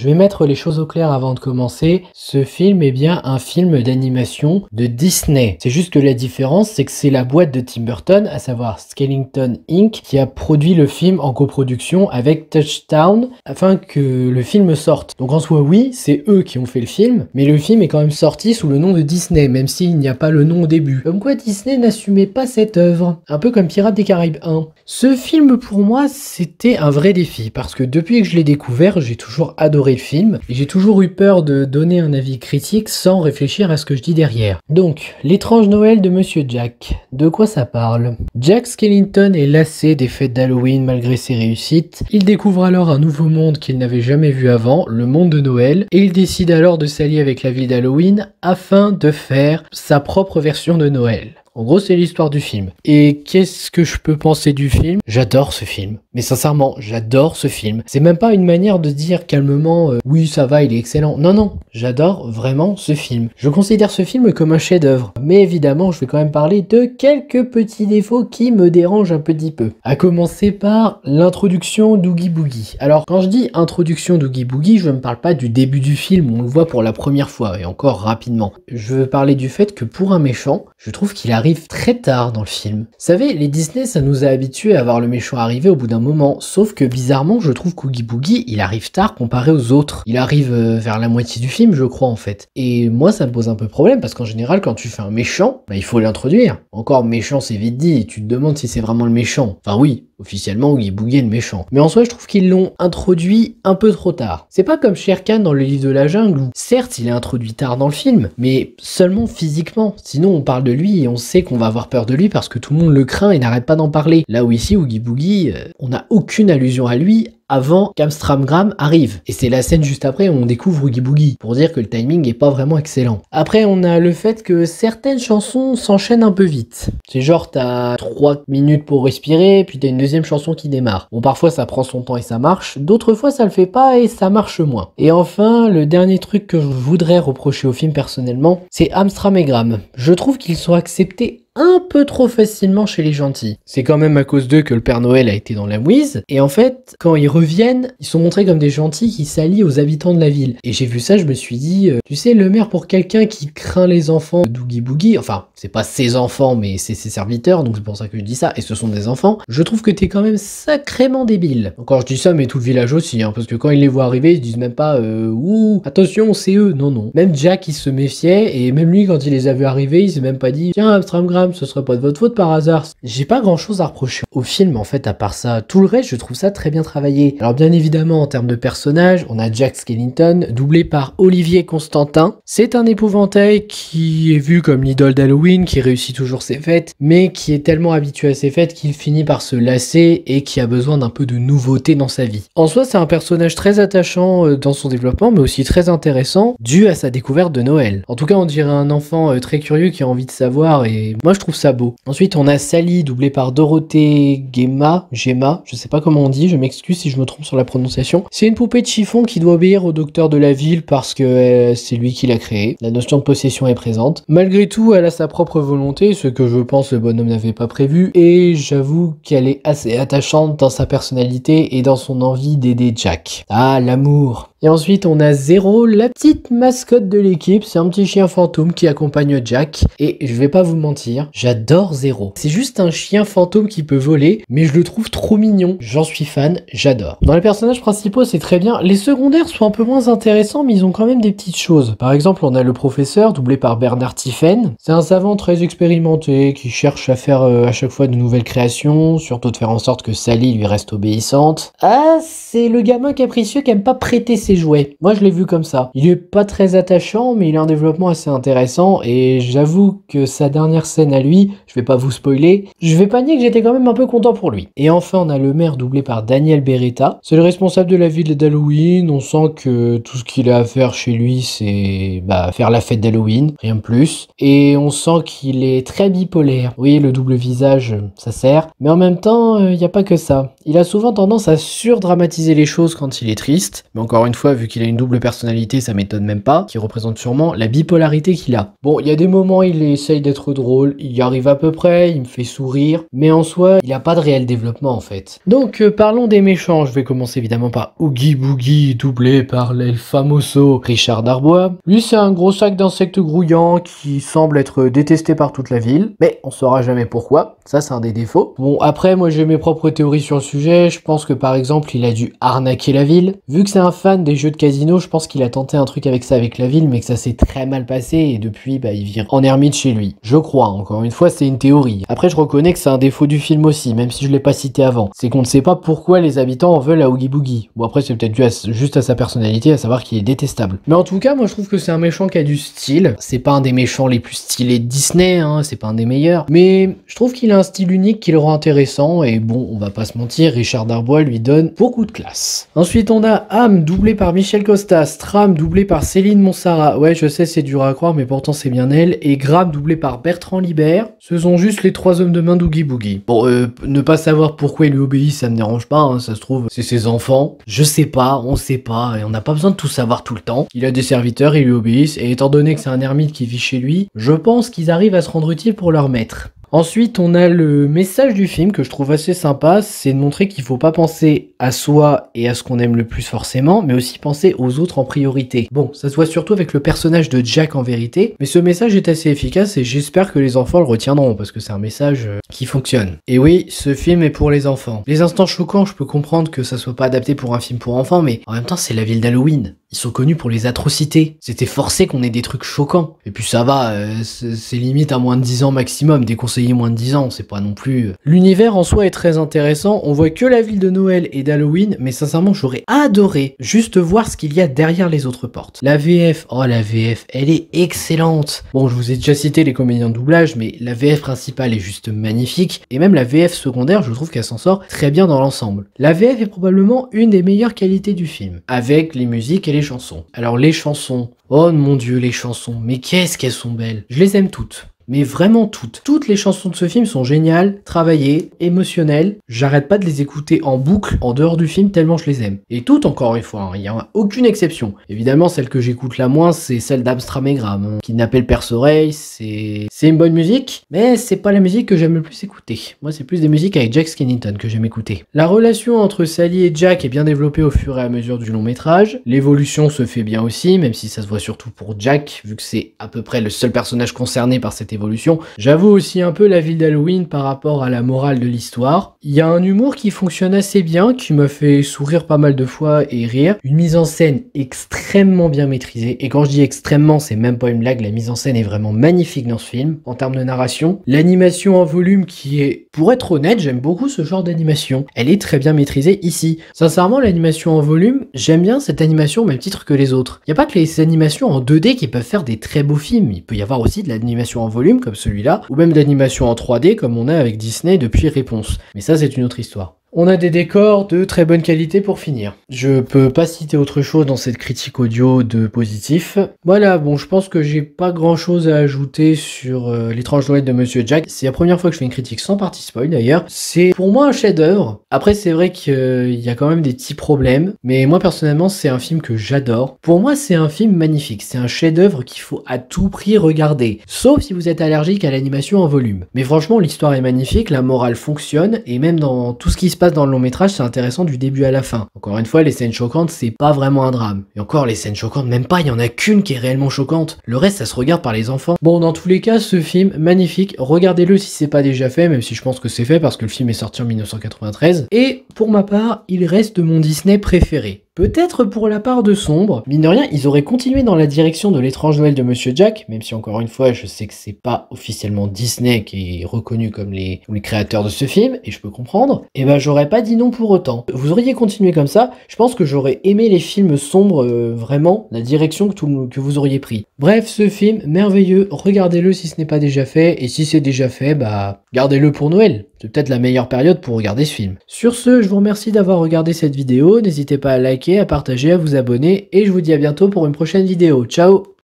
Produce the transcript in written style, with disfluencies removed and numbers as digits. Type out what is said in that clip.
Je vais mettre les choses au clair avant de commencer. Ce film est bien un film d'animation de Disney. C'est juste que la différence, c'est que c'est la boîte de Tim Burton, à savoir Skellington Inc., qui a produit le film en coproduction avec Touchstone afin que le film sorte. Donc en soi, oui, c'est eux qui ont fait le film, mais le film est quand même sorti sous le nom de Disney, même s'il n'y a pas le nom au début. Comme quoi Disney n'assumait pas cette œuvre. Un peu comme Pirates des Caraïbes 1. Ce film, pour moi, c'était un vrai défi, parce que depuis que je l'ai découvert, j'ai toujours adoré le film, et j'ai toujours eu peur de donner un avis critique sans réfléchir à ce que je dis derrière. Donc, l'étrange Noël de Monsieur Jack. De quoi ça parle? Jack Skellington est lassé des fêtes d'Halloween malgré ses réussites. Il découvre alors un nouveau monde qu'il n'avait jamais vu avant, le monde de Noël, et il décide alors de s'allier avec la ville d'Halloween afin de faire sa propre version de Noël. En gros, c'est l'histoire du film. Et qu'est-ce que je peux penser du film? J'adore ce film. Mais sincèrement, j'adore ce film. C'est même pas une manière de dire calmement oui, ça va, il est excellent. Non, non, j'adore vraiment ce film. Je considère ce film comme un chef-d'œuvre. Mais évidemment, je vais quand même parler de quelques petits défauts qui me dérangent un petit peu. À commencer par l'introduction d'Oogie Boogie. Alors, quand je dis introduction d'Oogie Boogie, je ne parle pas du début du film où on le voit pour la première fois, et encore rapidement. Je veux parler du fait que pour un méchant, je trouve qu'il arrive très tard dans le film. Vous savez, les Disney, ça nous a habitués à voir le méchant arriver au bout d'un moment, sauf que bizarrement, je trouve qu'Oogie Boogie, il arrive tard comparé aux autres. Il arrive vers la moitié du film, je crois, en fait. Et moi, ça me pose un peu problème, parce qu'en général, quand tu fais un méchant, bah, il faut l'introduire. Encore méchant, c'est vite dit, et tu te demandes si c'est vraiment le méchant. Enfin oui, officiellement, Oogie Boogie est le méchant. Mais en soi, je trouve qu'ils l'ont introduit un peu trop tard. C'est pas comme Shere Khan dans le livre de la jungle, où certes, il est introduit tard dans le film, mais seulement physiquement. Sinon, on parle de lui et on sait qu'on va avoir peur de lui parce que tout le monde le craint et n'arrête pas d'en parler. Là où ici, Oogie Boogie, on n'a aucune allusion à lui avant qu'Amstramgram arrive. Et c'est la scène juste après où on découvre Oogie Boogie, pour dire que le timing est pas vraiment excellent. Après, on a le fait que certaines chansons s'enchaînent un peu vite. C'est genre, t'as 3 minutes pour respirer, puis t'as une deuxième chanson qui démarre. Bon, parfois ça prend son temps et ça marche, d'autres fois ça le fait pas et ça marche moins. Et enfin, le dernier truc que je voudrais reprocher au film personnellement, c'est Amstram et Gram. Je trouve qu'ils sont acceptés un peu trop facilement chez les gentils. C'est quand même à cause d'eux que le Père Noël a été dans la mouise, et en fait, quand ils reviennent, ils sont montrés comme des gentils qui s'allient aux habitants de la ville. Et j'ai vu ça, je me suis dit, tu sais, le maire, pour quelqu'un qui craint les enfants d'Oogie Boogie, enfin, c'est pas ses enfants, mais c'est ses serviteurs, donc c'est pour ça que je dis ça, et ce sont des enfants, je trouve que t'es quand même sacrément débile. Encore je dis ça, mais tout le village aussi, hein, parce que quand ils les voient arriver, ils se disent même pas, ouh, attention, c'est eux, non, non. Même Jack, il se méfiait, et même lui, quand il les a vus arriver, il s'est même pas dit, tiens, Amstramgram, ce serait pas de votre faute par hasard. J'ai pas grand chose à reprocher au film en fait à part ça. Tout le reste je trouve ça très bien travaillé. Alors bien évidemment en termes de personnages, on a Jack Skellington doublé par Olivier Constantin. C'est un épouvantail qui est vu comme l'idole d'Halloween, qui réussit toujours ses fêtes, mais qui est tellement habitué à ses fêtes qu'il finit par se lasser et qui a besoin d'un peu de nouveauté dans sa vie. En soi c'est un personnage très attachant dans son développement mais aussi très intéressant dû à sa découverte de Noël. En tout cas on dirait un enfant très curieux qui a envie de savoir et moi je trouve ça beau. Ensuite, on a Sally, doublée par Dorothée Gemma, je sais pas comment on dit, je m'excuse si je me trompe sur la prononciation. C'est une poupée de chiffon qui doit obéir au docteur de la ville parce que c'est lui qui l'a créée. La notion de possession est présente. Malgré tout, elle a sa propre volonté, ce que je pense le bonhomme n'avait pas prévu, et j'avoue qu'elle est assez attachante dans sa personnalité et dans son envie d'aider Jack. Ah, l'amour! Et ensuite, on a Zéro, la petite mascotte de l'équipe. C'est un petit chien fantôme qui accompagne Jack. Et je vais pas vous mentir, j'adore Zéro. C'est juste un chien fantôme qui peut voler, mais je le trouve trop mignon. J'en suis fan, j'adore. Dans les personnages principaux, c'est très bien. Les secondaires sont un peu moins intéressants, mais ils ont quand même des petites choses. Par exemple, on a le professeur, doublé par Bernard Tiphaine. C'est un savant très expérimenté, qui cherche à faire à chaque fois de nouvelles créations, surtout de faire en sorte que Sally lui reste obéissante. Ah, c'est le gamin capricieux qui aime pas prêter ses jouets. Moi, je l'ai vu comme ça. Il est pas très attachant, mais il a un développement assez intéressant, et j'avoue que sa dernière scène à lui, je vais pas vous spoiler, je vais pas nier que j'étais quand même un peu content pour lui. Et enfin, on a le maire doublé par Daniel Beretta. C'est le responsable de la ville d'Halloween. On sent que tout ce qu'il a à faire chez lui, c'est faire la fête d'Halloween, rien de plus. Et on sent qu'il est très bipolaire. Oui, le double visage, ça sert. Mais en même temps, y a pas que ça. Il a souvent tendance à surdramatiser les choses quand il est triste, mais encore une fois, vu qu'il a une double personnalité, ça m'étonne même pas, qui représente sûrement la bipolarité qu'il a. Bon, il y a des moments, il essaye d'être drôle, il y arrive à peu près, il me fait sourire, mais en soi, il a pas de réel développement en fait. Donc, parlons des méchants. Je vais commencer évidemment par Oogie Boogie, doublé par l'el famoso Richard Darbois. Lui, c'est un gros sac d'insectes grouillants qui semble être détesté par toute la ville, mais on saura jamais pourquoi. Ça, c'est un des défauts. Bon, après, moi, j'ai mes propres théories sur le sujet. Je pense que, par exemple, il a dû arnaquer la ville. Vu que c'est un fan des jeux de casino, je pense qu'il a tenté un truc avec ça avec la ville, mais que ça s'est très mal passé, et depuis, bah, il vit en ermite chez lui. Je crois, encore une fois, c'est une théorie. Après, je reconnais que c'est un défaut du film aussi, même si je l'ai pas cité avant. C'est qu'on ne sait pas pourquoi les habitants en veulent à Oogie Boogie. Bon, après, c'est peut-être dû juste à sa personnalité, à savoir qu'il est détestable. Mais en tout cas, moi, je trouve que c'est un méchant qui a du style. C'est pas un des méchants les plus stylés de Disney, hein, c'est pas un des meilleurs. Mais je trouve qu'il a un style unique qui le rend intéressant, et bon, on va pas se mentir, Richard Darbois lui donne beaucoup de classe. Ensuite, on a Ham, doublé par Michel Costa, Stram, doublé par Céline Monsara. Ouais, je sais, c'est dur à croire, mais pourtant c'est bien elle. Et Graham, doublé par Bertrand Libert. Ce sont juste les 3 hommes de main d'Oogie Boogie. Bon, ne pas savoir pourquoi il lui obéit, ça me dérange pas, hein, ça se trouve, c'est ses enfants. Je sais pas, on sait pas, et on n'a pas besoin de tout savoir tout le temps. Il a des serviteurs, ils lui obéissent, et étant donné que c'est un ermite qui vit chez lui, je pense qu'ils arrivent à se rendre utiles pour leur maître. Ensuite, on a le message du film que je trouve assez sympa, c'est de montrer qu'il faut pas penser à soi et à ce qu'on aime le plus forcément, mais aussi penser aux autres en priorité. Bon, ça se voit surtout avec le personnage de Jack en vérité, mais ce message est assez efficace et j'espère que les enfants le retiendront, parce que c'est un message qui fonctionne. Et oui, ce film est pour les enfants. Les instants choquants, je peux comprendre que ça soit pas adapté pour un film pour enfants, mais en même temps, c'est la ville d'Halloween. Ils sont connus pour les atrocités. C'était forcé qu'on ait des trucs choquants. Et puis ça va, c'est limite à moins de 10 ans maximum, déconseillé moins de 10 ans, c'est pas non plus... L'univers en soi est très intéressant, on voit que la ville de Noël et d'Halloween, mais sincèrement j'aurais adoré juste voir ce qu'il y a derrière les autres portes. La VF, oh la VF, elle est excellente. Bon, je vous ai déjà cité les comédiens de doublage, mais la VF principale est juste magnifique, et même la VF secondaire, je trouve qu'elle s'en sort très bien dans l'ensemble. La VF est probablement une des meilleures qualités du film, avec les musiques et les chansons. Alors les chansons, oh mon dieu les chansons, mais qu'est-ce qu'elles sont belles. Je les aime toutes. Mais vraiment toutes. Toutes les chansons de ce film sont géniales, travaillées, émotionnelles. J'arrête pas de les écouter en boucle, en dehors du film, tellement je les aime. Et toutes, encore une fois, il n'y a aucune exception. Évidemment, celle que j'écoute la moins, c'est celle d'Amstram et Graham. Hein. Kidnapper le Père Soreille, c'est une bonne musique, mais c'est pas la musique que j'aime le plus écouter. Moi, c'est plus des musiques avec Jack Skellington que j'aime écouter. La relation entre Sally et Jack est bien développée au fur et à mesure du long métrage. L'évolution se fait bien aussi, même si ça se voit surtout pour Jack, vu que c'est à peu près le seul personnage concerné par cette évolution. J'avoue aussi un peu la ville d'Halloween par rapport à la morale de l'histoire. Il y a un humour qui fonctionne assez bien, qui m'a fait sourire pas mal de fois et rire. Une mise en scène extrêmement bien maîtrisée. Et quand je dis extrêmement, c'est même pas une blague, la mise en scène est vraiment magnifique dans ce film, en termes de narration. L'animation en volume qui est, pour être honnête, j'aime beaucoup ce genre d'animation. Elle est très bien maîtrisée ici. Sincèrement, l'animation en volume, j'aime bien cette animation au même titre que les autres. Il n'y a pas que les animations en 2D qui peuvent faire des très beaux films. Il peut y avoir aussi de l'animation en volume comme celui-là, ou même d'animation en 3D comme on a avec Disney depuis Réponse. Mais ça, c'est une autre histoire. On a des décors de très bonne qualité pour finir. Je peux pas citer autre chose dans cette critique audio de positif. Voilà, bon, je pense que j'ai pas grand chose à ajouter sur l'étrange Noël de Monsieur Jack. C'est la première fois que je fais une critique sans partie spoil d'ailleurs. C'est pour moi un chef-d'œuvre. Après, c'est vrai qu'il y a quand même des petits problèmes, mais moi personnellement, c'est un film que j'adore. Pour moi, c'est un film magnifique. C'est un chef-d'œuvre qu'il faut à tout prix regarder. Sauf si vous êtes allergique à l'animation en volume. Mais franchement, l'histoire est magnifique, la morale fonctionne, et même dans tout ce qui se passe dans le long métrage, c'est intéressant du début à la fin. Encore une fois, les scènes choquantes, c'est pas vraiment un drame. Et encore, les scènes choquantes, même pas, il y en a qu'une qui est réellement choquante. Le reste, ça se regarde par les enfants. Bon, dans tous les cas, ce film, magnifique, regardez-le si c'est pas déjà fait, même si je pense que c'est fait parce que le film est sorti en 1993. Et pour ma part, il reste mon Disney préféré. Peut-être pour la part de Sombre, mine de rien, ils auraient continué dans la direction de l'étrange Noël de Monsieur Jack, même si encore une fois, je sais que c'est pas officiellement Disney qui est reconnu comme les créateurs de ce film, et je peux comprendre, et ben j'aurais pas dit non pour autant. Vous auriez continué comme ça, je pense que j'aurais aimé les films sombres, vraiment, la direction que vous auriez pris. Bref, ce film, merveilleux, regardez-le si ce n'est pas déjà fait, et si c'est déjà fait, bah, gardez-le pour Noël. C'est peut-être la meilleure période pour regarder ce film. Sur ce, je vous remercie d'avoir regardé cette vidéo, n'hésitez pas à liker, à partager, à vous abonner, et je vous dis à bientôt pour une prochaine vidéo. Ciao!